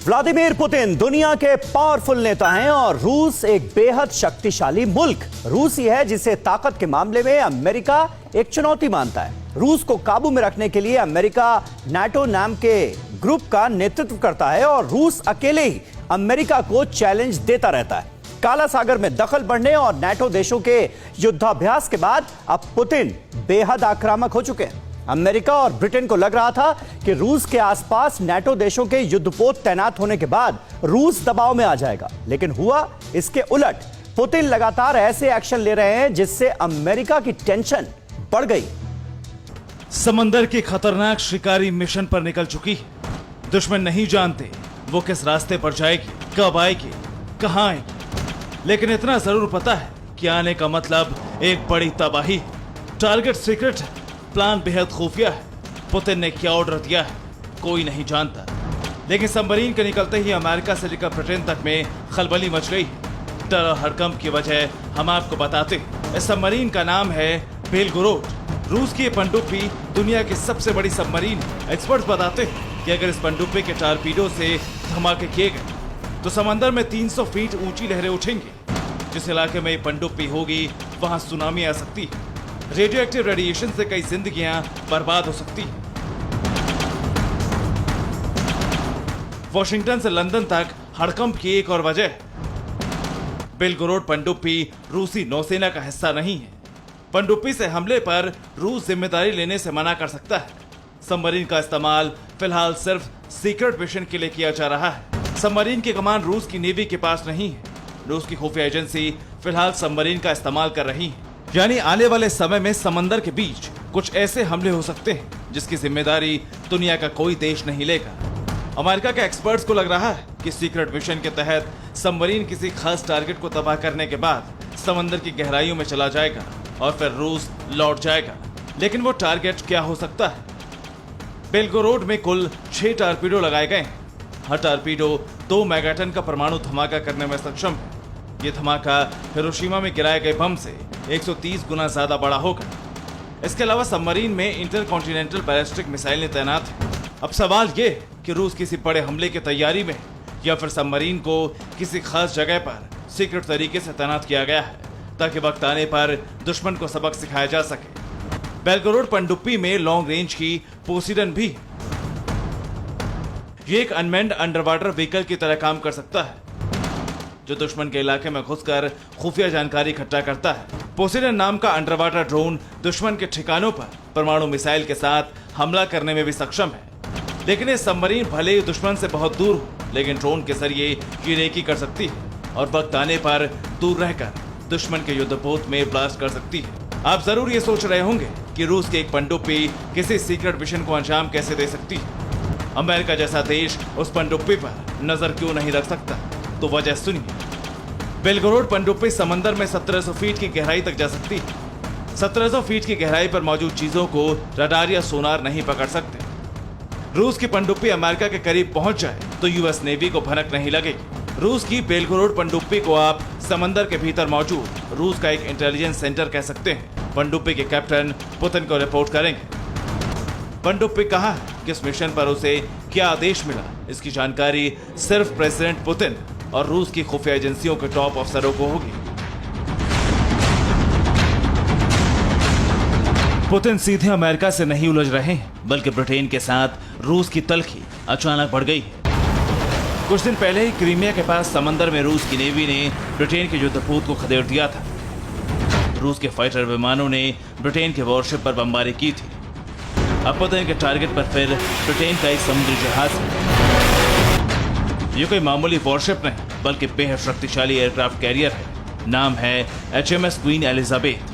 Vladimir Putin दुनिया के powerful नेता हैं और रूस एक बेहद शक्तिशाली मुल्क। रूस ही है जिसे ताकत के मामले में अमेरिका एक चुनौती मानता है। रूस को काबू में रखने के लिए अमेरिका नाटो नाम के ग्रुप का नेतृत्व करता है और रूस अकेले ही अमेरिका को चैलेंज देता रहता है। काला सागर में दखल बढ़ने और नाटो देशों के युद्धाभ्यास के बाद अब पुतिन बेहद आक्रामक हो चुके हैं। अमेरिका और ब्रिटेन को लग रहा था कि रूस के आसपास नाटो देशों के युद्धपोत तैनात होने के बाद रूस दबाव में आ जाएगा, लेकिन हुआ इसके उलट। पुतिन लगातार ऐसे एक्शन ले रहे हैं जिससे अमेरिका की टेंशन बढ़ गई। समंदर की खतरनाक शिकारी मिशन पर निकल चुकी है। दुश्मन नहीं जानते वो किस रास्ते पर जाएगी, कब आएगी, कहां आएगी, लेकिन इतना जरूर पता है कि आने का मतलब एक बड़ी तबाही। टारगेट सीक्रेट है, प्लान बेहद खुफिया है। पुतिन ने क्या ऑर्डर दिया है कोई नहीं जानता, लेकिन सबमरीन के निकलते ही अमेरिका से लेकर ब्रिटेन तक में खलबली मच गई। डर और हड़कंप की वजह हम आपको बताते हैं। इस सबमरीन का नाम है बेलगोरोड। रूस की ये पनडुब्बी दुनिया की सबसे बड़ी सबमरीन। एक्सपर्ट्स बताते हैं कि अगर इस पनडुब्बी के टारपीडो से धमाके किए गए तो समंदर में 300 फीट ऊंची लहरें उठेंगी। जिस इलाके में ये पनडुब्बी होगी वहां सुनामी आ सकती है। रेडियो एक्टिव रेडिएशन से कई जिंदगियां बर्बाद हो सकती हैं। वॉशिंगटन से लंदन तक हड़कंप की एक और वजह, बेलगोरोड पनडुब्बी रूसी नौसेना का हिस्सा नहीं है। पनडुब्बी से हमले पर रूस जिम्मेदारी लेने से मना कर सकता है। सबमरीन का इस्तेमाल फिलहाल सिर्फ सीक्रेट मिशन के लिए किया जा रहा है। सबमरीन की कमान रूस की नेवी के पास नहीं है। रूस की खुफिया एजेंसी फिलहाल सबमरीन का इस्तेमाल कर रही है। यानी आने वाले समय में समंदर के बीच कुछ ऐसे हमले हो सकते हैं जिसकी जिम्मेदारी दुनिया का कोई देश नहीं लेगा। अमेरिका के एक्सपर्ट्स को लग रहा है कि सीक्रेट मिशन के तहत सबमरीन किसी खास टारगेट को तबाह करने के बाद समंदर की गहराइयों में चला जाएगा और फिर रूस लौट जाएगा। लेकिन वो टारगेट क्या हो सकता है? बेलगोरोड में कुल 6 टारपीडो लगाए गए हैं। हर टारपीडो 2 मेगाटन का परमाणु धमाका करने में सक्षम है। ये धमाका हिरोशिमा में गिराए गए बम से 130 गुना ज्यादा बड़ा होगा। इसके अलावा सबमरीन में इंटरकॉन्टिनेंटल बैलिस्टिक मिसाइलें तैनात हैं। अब सवाल ये कि रूस किसी बड़े हमले की तैयारी में या फिर सबमरीन को किसी खास जगह पर सीक्रेट तरीके से तैनात किया गया है ताकि वक्त आने पर दुश्मन को सबक सिखाया जा सके। बेलगोरोड पनडुब्बी में लॉन्ग रेंज की पोसीडन भी है। ये एक अनमैन्ड अंडर वाटर व्हीकल की तरह काम कर सकता है जो दुश्मन के इलाके में घुसकर खुफिया जानकारी इकट्ठा करता है। पोसीडन नाम का अंडर वाटर ड्रोन दुश्मन के ठिकानों पर परमाणु मिसाइल के साथ हमला करने में भी सक्षम है। लेकिन ये सबमरीन भले ही दुश्मन से बहुत दूर हो, लेकिन ड्रोन के जरिए ये रेकी कर सकती है और वक्त आने पर दूर रहकर दुश्मन के युद्धपोत में ब्लास्ट कर सकती है। आप जरूर ये सोच रहे होंगे कि रूस की एक पनडुब्बी किसी सीक्रेट मिशन को अंजाम कैसे दे सकती है। अमेरिका जैसा देश उस पनडुब्बी पर नजर क्यों नहीं रख सकता? तो वजह सुनिए। बेलगोरोड पनडुब्बी समंदर में 1700 फीट की गहराई तक जा सकती है। 1700 फीट की गहराई पर मौजूद चीजों को रडार या सोनार नहीं पकड़ सकते। रूस की पनडुब्बी अमेरिका के करीब पहुंच जाए तो यूएस नेवी को भनक नहीं लगेगी। रूस की बेलगोरोड पनडुब्बी को आप समंदर के भीतर मौजूद रूस का एक इंटेलिजेंस सेंटर कह सकते हैं। पनडुब्बी के कैप्टन पुतिन को रिपोर्ट करेंगे। पनडुब्बी कहाँ है, किस मिशन पर उसे क्या आदेश मिला, इसकी जानकारी सिर्फ प्रेसिडेंट पुतिन और रूस की खुफिया एजेंसियों के टॉप अफसरों को होगी। पुतिन सीधे अमेरिका से नहीं उलझ रहे हैं, बल्कि ब्रिटेन के साथ रूस की तल्खी अचानक बढ़ गई है। कुछ दिन पहले ही क्रीमिया के पास समंदर में रूस की नेवी ने ब्रिटेन के युद्धपोत को खदेड़ दिया था। रूस के फाइटर विमानों ने ब्रिटेन के वॉरशिप पर बमबारी की थी। अब पुतिन के टारगेट पर फिर ब्रिटेन का एक समुद्री जहाज है। ये कोई मामूली वॉरशिप नहीं बल्कि बेहद शक्तिशाली एयरक्राफ्ट कैरियर है। नाम है HMS Queen Elizabeth.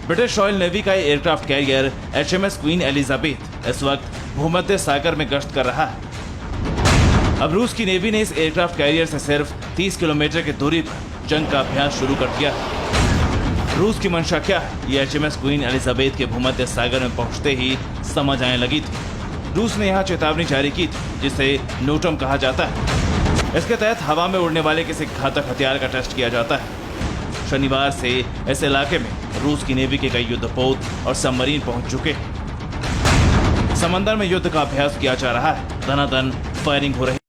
British Royal Navy का aircraft carrier HMS Queen Elizabeth इस वक्त भूमध्य सागर में गश्त कर रहा है। अब रूस की नेवी ने इस एयरक्राफ्ट कैरियर से सिर्फ 30 किलोमीटर की दूरी पर जंग का अभ्यास शुरू कर दिया है। रूस की मंशा क्या है, ये HMS क्वीन एलिजाबेथ के भूमध्य सागर में पहुंचते ही समझ आने लगी थी। रूस ने यहाँ चेतावनी जारी की थी जिसे नोटम कहा जाता है। इसके तहत हवा में उड़ने वाले किसी घातक हथियार का टेस्ट किया जाता है। शनिवार से इस इलाके में रूस की नेवी के कई युद्धपोत और सबमरीन पहुंच चुके हैं। समंदर में युद्ध का अभ्यास किया जा रहा है। धनाधन फायरिंग हो रही